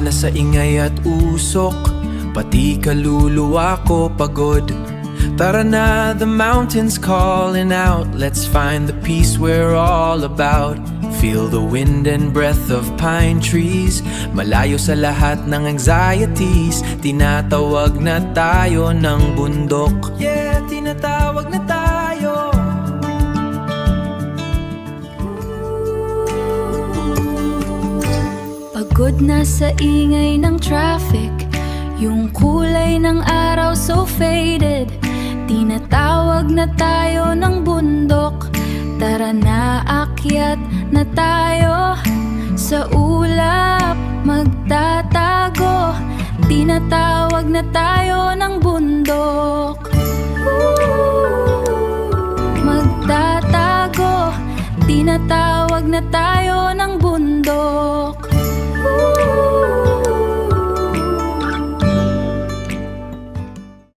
na sa ingay at usok, pati kaluluwa ko pagod. Tara na, the mountain's calling out. Let's find the peace we're all about. Feel the wind and breath of pine trees. Malayo sa lahat ng anxieties. Tinatawag na tayo ng bundok. Yeah, tinatawag na tayo. Pagod na sa ingay ng traffic, yung kulay ng araw so faded. Tinatawag na tayo ng bundok. Tara na, akyat na tayo. Sa ulap magtatago. Tinatawag na tayo ng bundok. Magtatago. Tinatawag na tayo